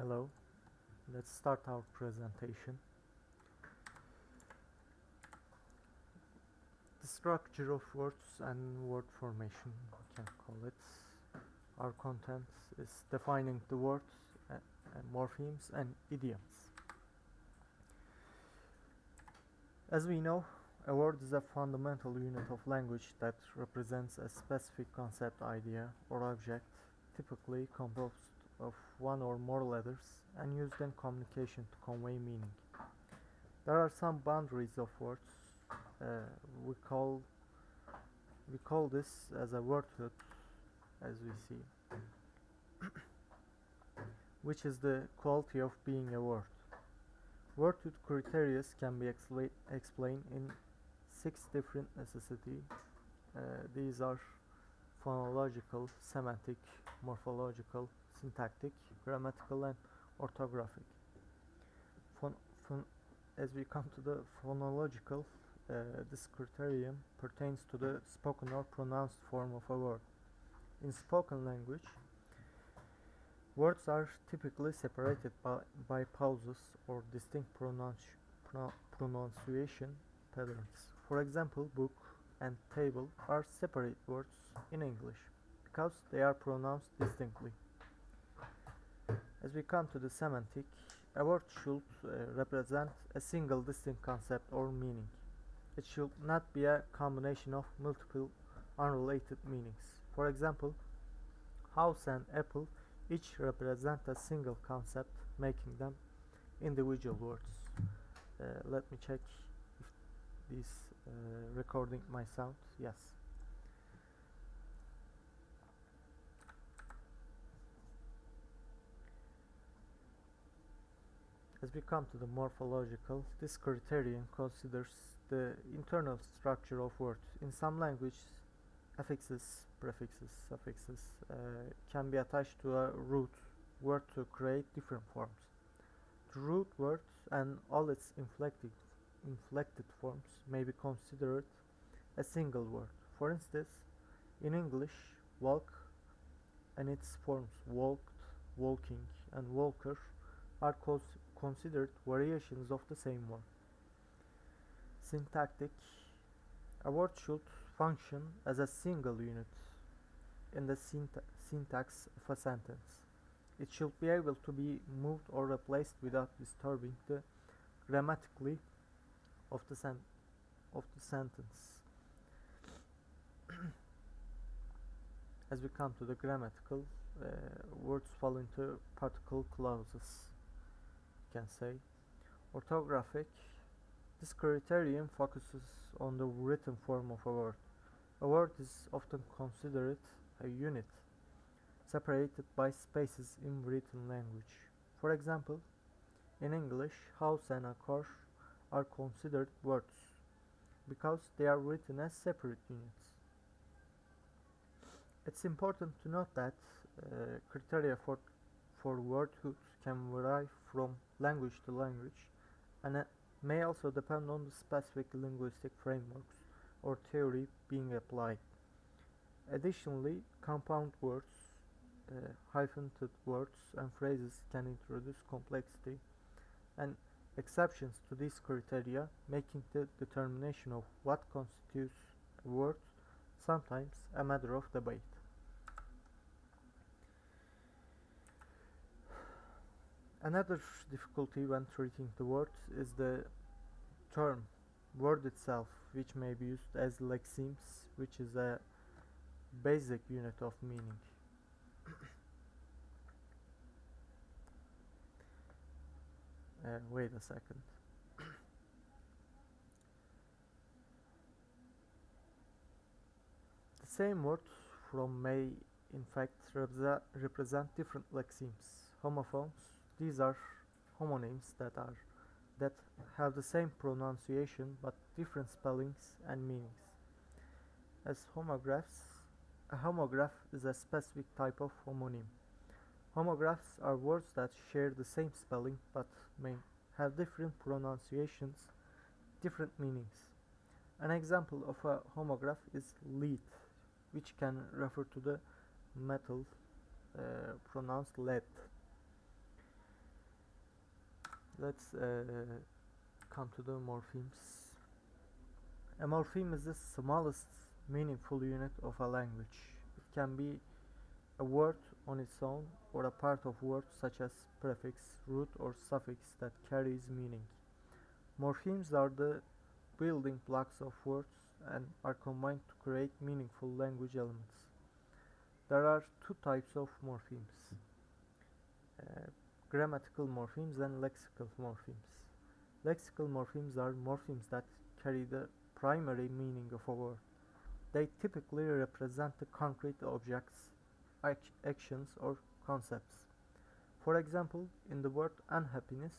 Hello, let's start our presentation. The structure of words and word formation, we can call it. Our content is defining the words, morphemes and idioms. As we know, a word is a fundamental unit of language that represents a specific concept, idea, or object, typically composed of one or more letters and used in communication to convey meaning. There are some boundaries of words. Uh, we call this as a wordhood, as we see, which is the quality of being a word. Wordhood criteria can be explained in 6 different necessities. These are phonological, semantic, morphological, syntactic, grammatical, and orthographic. As we come to the phonological, this criterion pertains to the spoken or pronounced form of a word. In spoken language, words are typically separated by pauses or distinct pronunciation patterns. For example, book and table are separate words in English because they are pronounced distinctly. As we come to the semantic, a word should represent a single distinct concept or meaning. It should not be a combination of multiple unrelated meanings. For example, house and apple each represent a single concept, making them individual words. Let me check if this recording my sound. Yes. As we come to the morphological, this criterion considers the internal structure of words. In some languages, affixes, prefixes, suffixes can be attached to a root word to create different forms. The root word and all its inflected forms may be considered a single word. For instance, in English, walk and its forms walked, walking, and walker are considered variations of the same word. Syntactic, a word should function as a single unit in the syntax of a sentence. It should be able to be moved or replaced without disturbing the grammatically of the sentence. As we come to the grammatical, words fall into particle clauses, you can say. Orthographic, this criterion focuses on the written form of a word. A word is often considered a unit, separated by spaces in written language. For example, in English, house and a car are considered words because they are written as separate units. It's important to note that criteria for wordhood can vary from language to language and may also depend on the specific linguistic frameworks or theory being applied. Additionally, compound words, hyphenated words and phrases can introduce complexity and exceptions to these criteria, making the determination of what constitutes a word sometimes a matter of debate. Another difficulty when treating the word is the term word itself, which may be used as lexemes, which is a basic unit of meaning. Wait a second. The same word from may in fact represent different lexemes. Homophones, these are homonyms that have the same pronunciation but different spellings and meanings. As homographs, a homograph is a specific type of homonym. Homographs are words that share the same spelling but may have different pronunciations, different meanings. An example of a homograph is lead, which can refer to the metal pronounced lead. Let's come to the morphemes. A morpheme is the smallest meaningful unit of a language. It can be a word on its own or a part of words such as prefix, root or suffix that carries meaning. Morphemes are the building blocks of words and are combined to create meaningful language elements. There are two types of morphemes, uh, grammatical morphemes and lexical morphemes. Lexical morphemes are morphemes that carry the primary meaning of a word. They typically represent the concrete objects, actions, or concepts. For example, in the word unhappiness,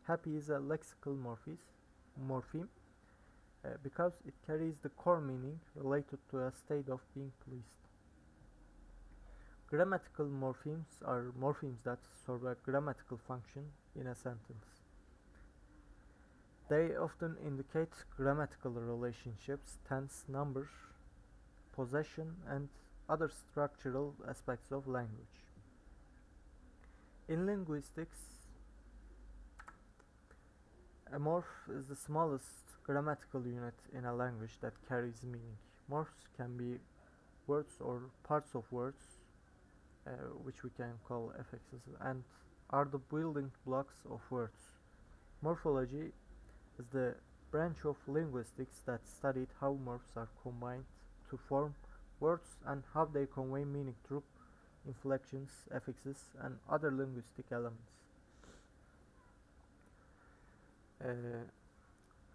happy is a lexical morpheme because it carries the core meaning related to a state of being pleased. Grammatical morphemes are morphemes that serve a grammatical function in a sentence. They often indicate grammatical relationships, tense, number, possession, and other structural aspects of language. In linguistics, a morph is the smallest grammatical unit in a language that carries meaning. Morphs can be words or parts of words, which we can call affixes, and are the building blocks of words. Morphology is the branch of linguistics that studied how morphs are combined to form words and how they convey meaning through inflections, affixes, and other linguistic elements.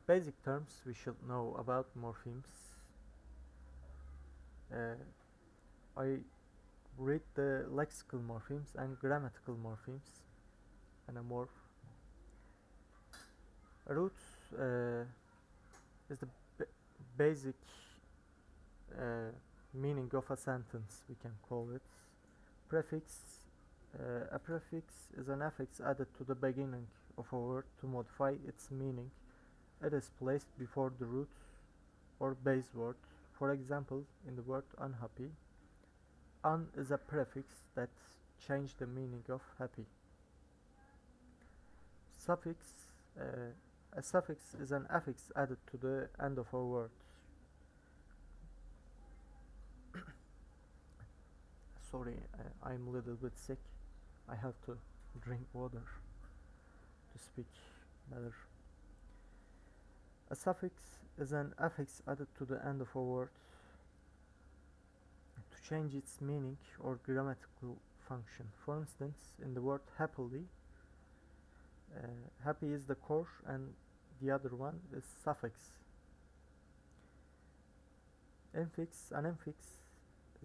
Basic terms we should know about morphemes. I read the lexical morphemes and grammatical morphemes and a morph. A root is the basic meaning of a sentence, we can call it. Prefix. A prefix is an affix added to the beginning of a word to modify its meaning. It is placed before the root or base word. For example, in the word unhappy, un is a prefix that changes the meaning of happy. Suffix. A suffix is an affix added to the end of a word. Sorry, I'm a little bit sick. I have to drink water to speak better. A suffix is an affix added to the end of a word to change its meaning or grammatical function. For instance, in the word happily, happy is the core and the other one is suffix. Infix. An infix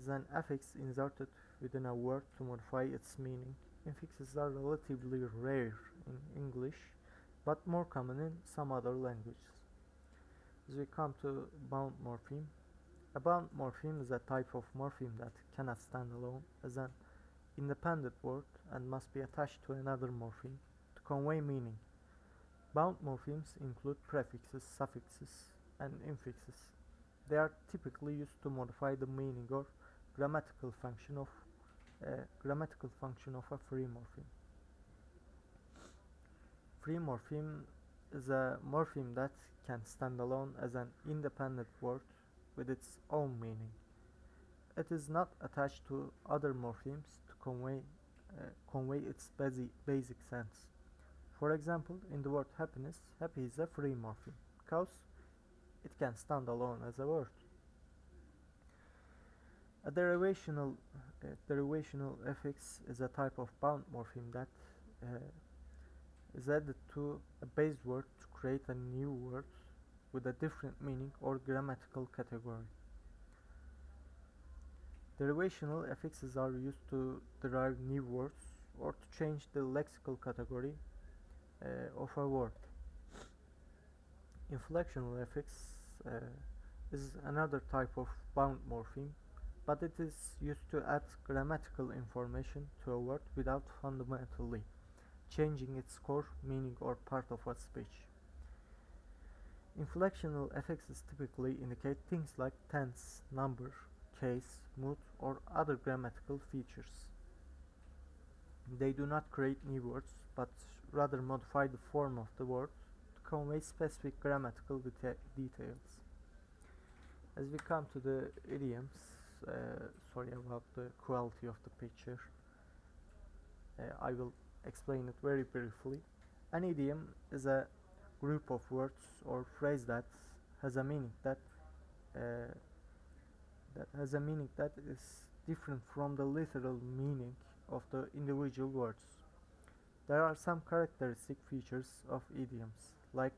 is an affix inserted within a word to modify its meaning. Infixes are relatively rare in English, but more common in some other languages. As we come to bound morpheme, a bound morpheme is a type of morpheme that cannot stand alone as an independent word and must be attached to another morpheme to convey meaning. Bound morphemes include prefixes, suffixes, and infixes. They are typically used to modify the meaning or grammatical function of a free morpheme. Free morpheme is a morpheme that can stand alone as an independent word with its own meaning. It is not attached to other morphemes to convey its basic sense. For example, in the word happiness, happy is a free morpheme because it can stand alone as a word. A derivational affix is a type of bound morpheme that is added to a base word to create a new word with a different meaning or grammatical category. Derivational affixes are used to derive new words or to change the lexical category of a word. Inflectional affix is another type of bound morpheme, but it is used to add grammatical information to a word without fundamentally changing its core meaning or part of a speech. Inflectional affixes typically indicate things like tense, number, case, mood, or other grammatical features. They do not create new words, but rather modify the form of the word to convey specific grammatical details. As we come to the idioms, sorry about the quality of the picture. I will explain it very briefly. An idiom is a group of words or phrase that has a meaning uh, that is different from the literal meaning of the individual words. There are some characteristic features of idioms, like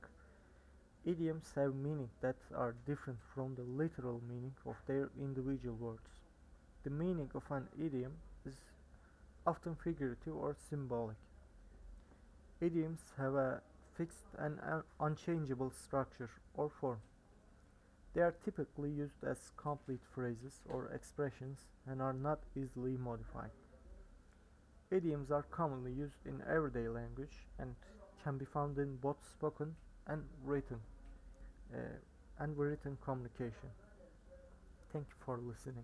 idioms have meaning that are different from the literal meaning of their individual words. The meaning of an idiom is often figurative or symbolic. Idioms have a fixed and unchangeable structure or form. They are typically used as complete phrases or expressions and are not easily modified. Idioms are commonly used in everyday language and can be found in both spoken and uh, written communication. Thank you for listening.